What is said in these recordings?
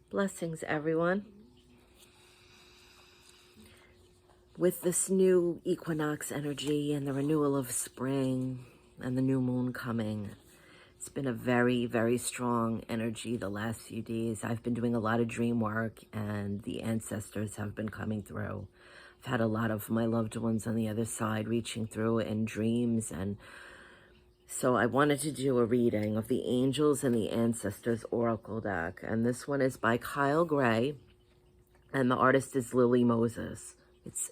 Blessings, everyone. With this new equinox energy and the renewal of spring and the new moon coming, it's been a very, very strong energy the last few days. I've been doing a lot of dream work and the ancestors have been coming through. I've had a lot of my loved ones on the other side reaching through in dreams, and so I wanted to do a reading of the Angels and the Ancestors Oracle deck. And this one is by Kyle Gray, and the artist is Lily Moses.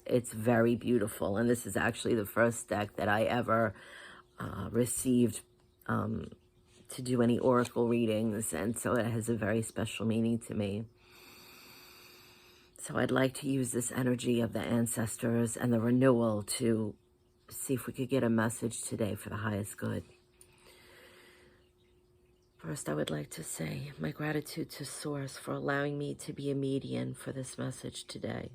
It's very beautiful, and this is actually the first deck that I ever received to do any oracle readings, and so it has a very special meaning to me. So I'd like to use this energy of the ancestors and the renewal to see if we could get a message today for the highest good. First, I would like to say my gratitude to Source for allowing me to be a medium for this message today.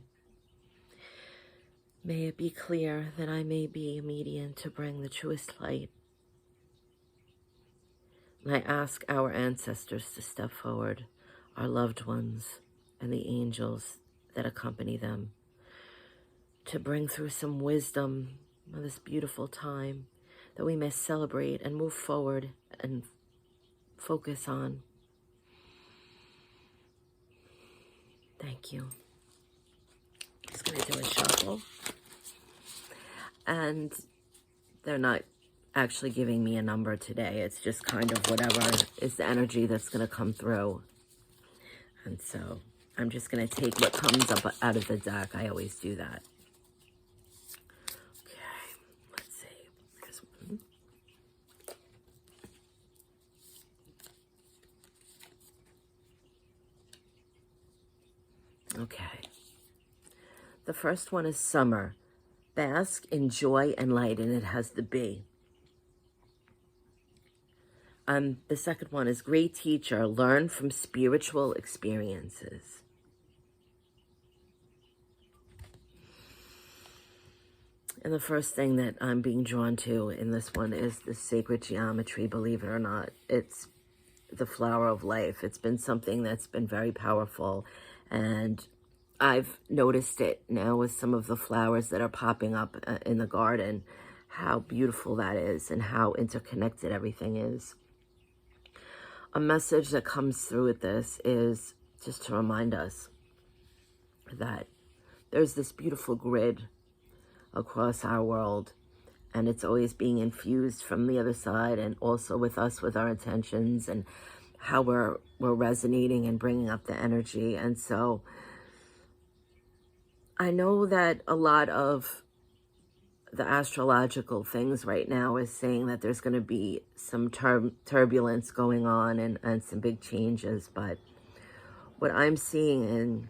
May it be clear that I may be a medium to bring the truest light. And I ask our ancestors to step forward, our loved ones, and the angels that accompany them, to bring through some wisdom of this beautiful time that we may celebrate and move forward and focus on. Thank you. Just going to do a shuffle. And they're not actually giving me a number today. It's just kind of whatever is the energy that's going to come through. And so I'm just going to take what comes up out of the deck. I always do that. Okay, let's see. Here's one. Okay. The first one is summer. Bask in joy and light, and it has the B. The second one is great teacher, learn from spiritual experiences. And the first thing that I'm being drawn to in this one is the sacred geometry. Believe it or not, it's the flower of life. It's been something that's been very powerful, and I've noticed it now with some of the flowers that are popping up in the garden, how beautiful that is and how interconnected everything is. A message that comes through with this is just to remind us that there's this beautiful grid across our world, and it's always being infused from the other side, and also with us, with our intentions and how we're resonating and bringing up the energy. And so I know that a lot of the astrological things right now is saying that there's going to be some turbulence going on and some big changes. But what I'm seeing and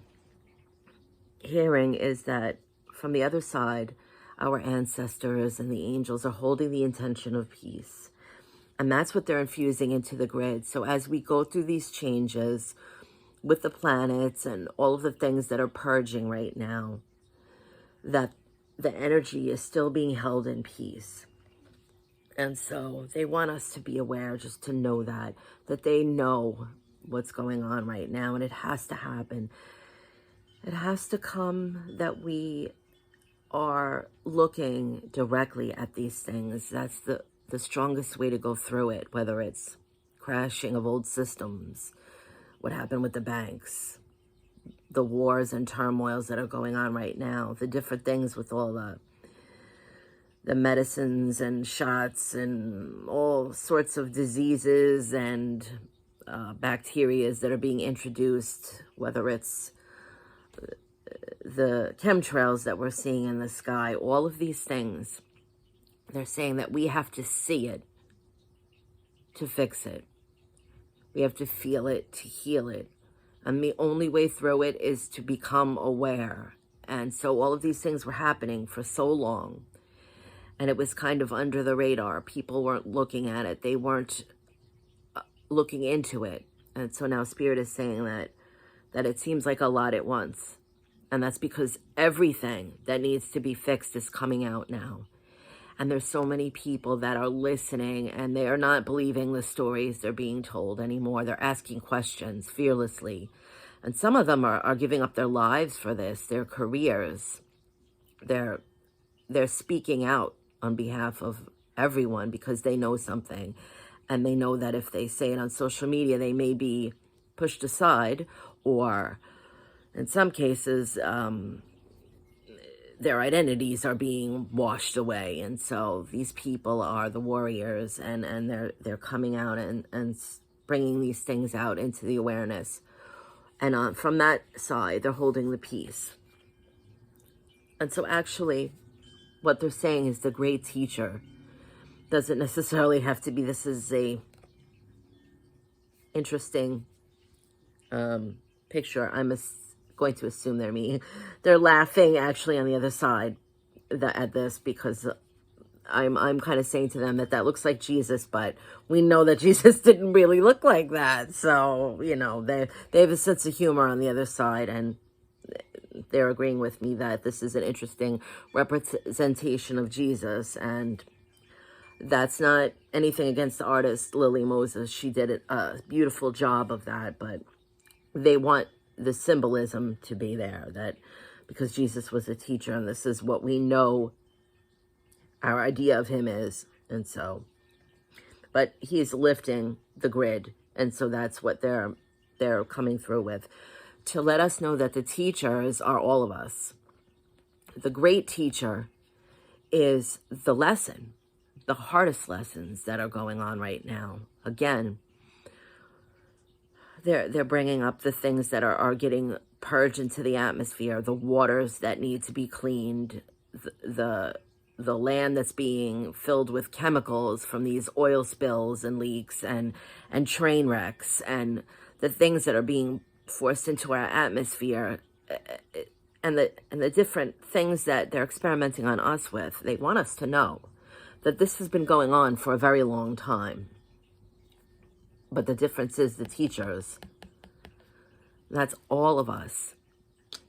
hearing is that from the other side, our ancestors and the angels are holding the intention of peace. And that's what they're infusing into the grid. So as we go through these changes with the planets and all of the things that are purging right now, that the energy is still being held in peace. And so they want us to be aware, just to know that they know what's going on right now, and it has to happen. It has to come that we are looking directly at these things. That's the strongest way to go through it, whether it's crashing of old systems, what happened with the banks, the wars and turmoils that are going on right now, the different things with all the medicines and shots and all sorts of diseases and bacteria that are being introduced, whether it's the chemtrails that we're seeing in the sky, all of these things, they're saying that we have to see it to fix it. We have to feel it to heal it. And the only way through it is to become aware. And so all of these things were happening for so long, and it was kind of under the radar. People weren't looking at it. They weren't looking into it. And so now Spirit is saying that it seems like a lot at once. And that's because everything that needs to be fixed is coming out now. And there's so many people that are listening, and they are not believing the stories they're being told anymore. They're asking questions fearlessly. And some of them are giving up their lives for this, their careers. They're speaking out on behalf of everyone because they know something. And they know that if they say it on social media, they may be pushed aside, or in some cases, their identities are being washed away. And so these people are the warriors, and they're coming out and bringing these things out into the awareness. And from that side, they're holding the peace. And so actually, what they're saying is the great teacher doesn't necessarily have to be, this is a interesting picture. I'm going to assume they're laughing actually on the other side at this, because I'm kind of saying to them that looks like Jesus, but we know that Jesus didn't really look like that. So, you know, they have a sense of humor on the other side, and they're agreeing with me that this is an interesting representation of Jesus. And that's not anything against the artist Lily Moses. She did a beautiful job of that, but they want the symbolism to be there, that because Jesus was a teacher, and this is what we know our idea of him is. And so, but he's lifting the grid, and so that's what they're coming through with, to let us know that the teachers are all of us. The great teacher is the lesson, the hardest lessons that are going on right now. Again, they're bringing up the things that are getting purged into the atmosphere, the waters that need to be cleaned, the land that's being filled with chemicals from these oil spills and leaks and train wrecks, and the things that are being forced into our atmosphere, and the different things that they're experimenting on us with. They want us to know that this has been going on for a very long time. But the difference is the teachers. That's all of us.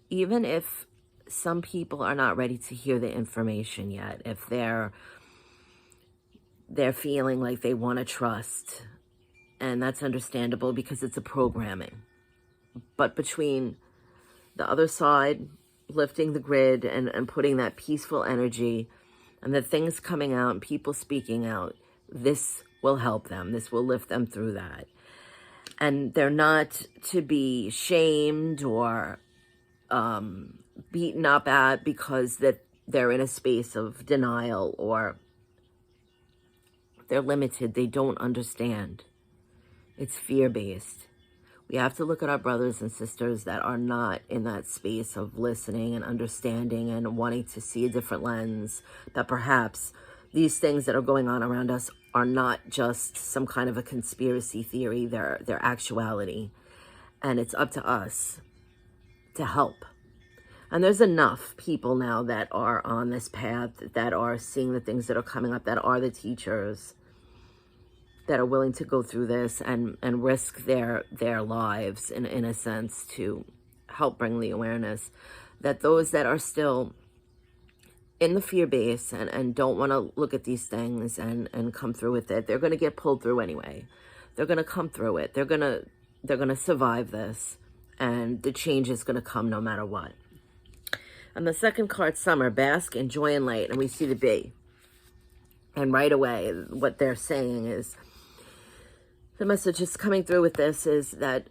Even if some people are not ready to hear the information yet, if they're feeling like they want to trust, and that's understandable because it's a programming. But between the other side, lifting the grid and putting that peaceful energy, and the things coming out and people speaking out, this will help them. This will lift them through that. And they're not to be shamed or beaten up at because that they're in a space of denial, or they're limited. They don't understand. It's fear-based. We have to look at our brothers and sisters that are not in that space of listening and understanding and wanting to see a different lens, that perhaps these things that are going on around us are not just some kind of a conspiracy theory, they're actuality. And it's up to us to help. And there's enough people now that are on this path, that are seeing the things that are coming up, that are the teachers, that are willing to go through this and risk their lives in a sense to help bring the awareness, that those that are still in the fear base and don't want to look at these things and come through with it, they're going to get pulled through anyway. They're going to come through it. They're going to survive this, and the change is going to come no matter what. And the second card, Summer, bask in joy and light, and we see the bee. And right away, what they're saying is, the message is coming through with this is that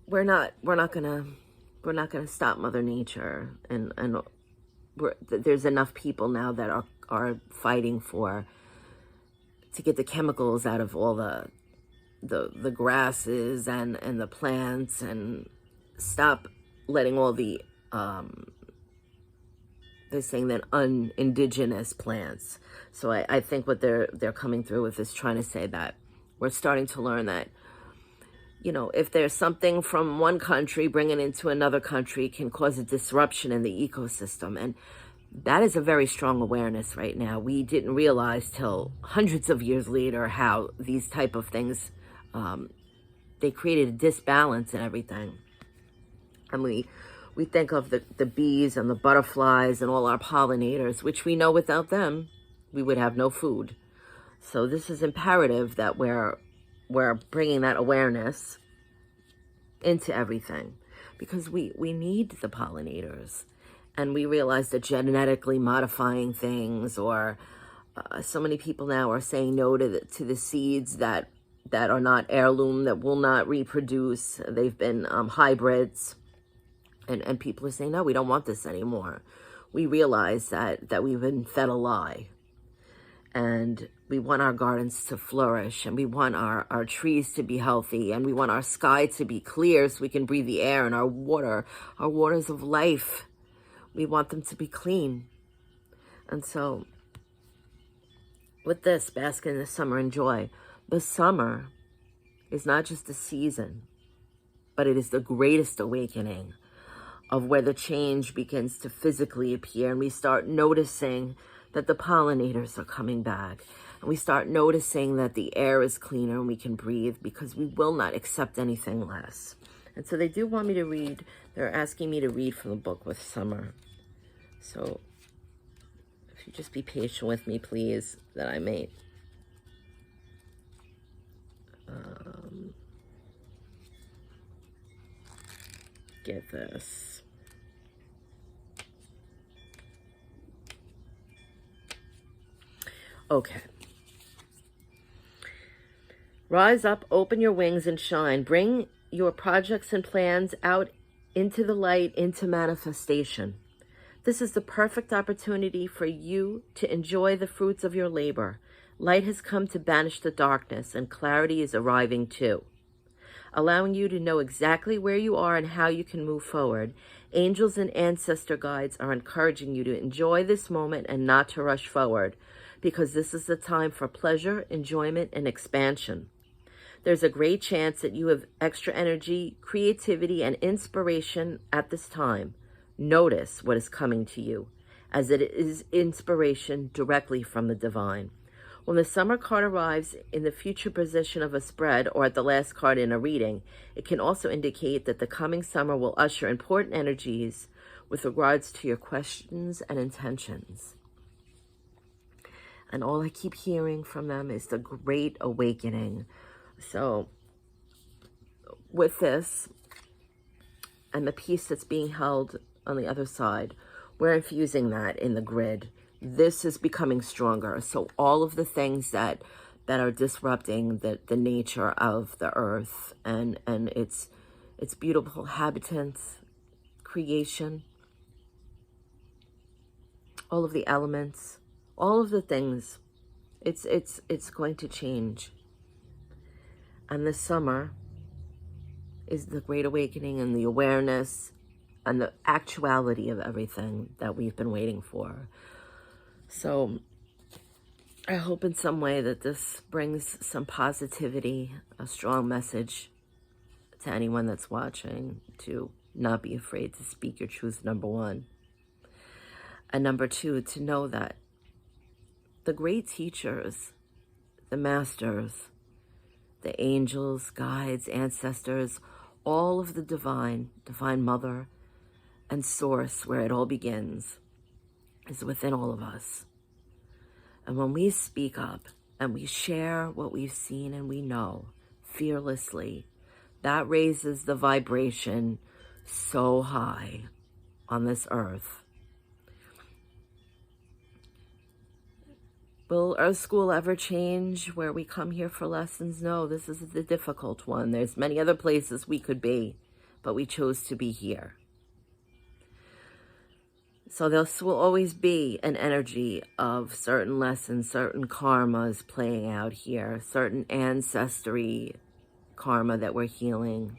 we're not gonna stop Mother Nature, and there's enough people now that are fighting to get the chemicals out of all the grasses and the plants, and stop letting all the they're saying that indigenous plants. So I think what they're coming through with is trying to say that we're starting to learn that, you know, if there's something from one country bringing into another country can cause a disruption in the ecosystem. And that is a very strong awareness right now. We didn't realize till hundreds of years later how these type of things, they created a disbalance in everything. And we think of the bees and the butterflies and all our pollinators, which we know without them, we would have no food. So this is imperative that we're bringing that awareness into everything, because we need the pollinators. And we realize that genetically modifying things, or so many people now are saying no to the seeds that are not heirloom, that will not reproduce. They've been hybrids, and people are saying, no, we don't want this anymore. We realize that we've been fed a lie, and we want our gardens to flourish, and we want our trees to be healthy, and we want our sky to be clear so we can breathe the air, and our waters of life, we want them to be clean. And so with this, bask in the summer and joy. The summer is not just a season, but it is the greatest awakening of where the change begins to physically appear, and we start noticing that the pollinators are coming back, and we start noticing that the air is cleaner and we can breathe, because we will not accept anything less. And so they do want me to read, they're asking me to read from the book with summer. So if you just be patient with me, please, that I may get this. Okay. Rise up, open your wings and shine. Bring your projects and plans out into the light, into manifestation. This is the perfect opportunity for you to enjoy the fruits of your labor. Light has come to banish the darkness, and clarity is arriving too, allowing you to know exactly where you are and how you can move forward. Angels and ancestor guides are encouraging you to enjoy this moment and not to rush forward, because this is the time for pleasure, enjoyment, and expansion. There's a great chance that you have extra energy, creativity, and inspiration at this time. Notice what is coming to you, as it is inspiration directly from the divine. When the summer card arrives in the future position of a spread, or at the last card in a reading, it can also indicate that the coming summer will usher important energies with regards to your questions and intentions. And all I keep hearing from them is the great awakening. So with this, and the piece that's being held on the other side, we're infusing that in the grid. This is becoming stronger. So all of the things that are disrupting the nature of the earth and its beautiful habitants, creation, all of the elements, all of the things, it's going to change. And this summer is the great awakening and the awareness and the actuality of everything that we've been waiting for. So I hope in some way that this brings some positivity, a strong message to anyone that's watching, to not be afraid to speak your truth, number one. And number two, to know that the great teachers, the masters, the angels, guides, ancestors, all of the divine mother and source, where it all begins, is within all of us. And when we speak up and we share what we've seen and we know fearlessly, that raises the vibration so high on this earth. Will Earth School ever change where we come here for lessons? No, this is the difficult one. There's many other places we could be, but we chose to be here. So there will always be an energy of certain lessons, certain karmas playing out here, certain ancestry karma that we're healing,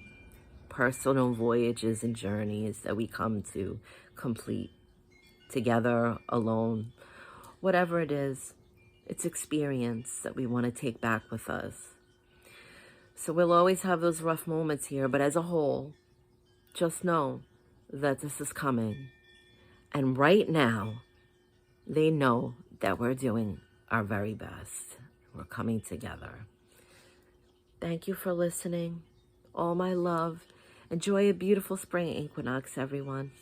personal voyages and journeys that we come to complete together, alone, whatever it is. It's experience that we want to take back with us. So we'll always have those rough moments here, but as a whole, just know that this is coming. And right now, they know that we're doing our very best. We're coming together. Thank you for listening. All my love. Enjoy a beautiful spring equinox, everyone.